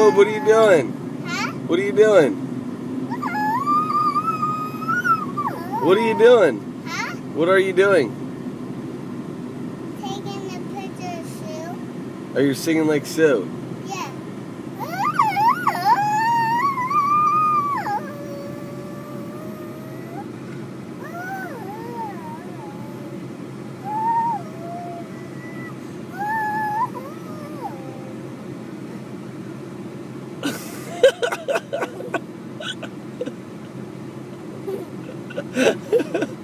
Caleb, what are you doing? Huh? What are you doing? What are you doing? Huh? What are you doing? Taking a picture of Sue. Are you singing like Sue? Yeah. Ha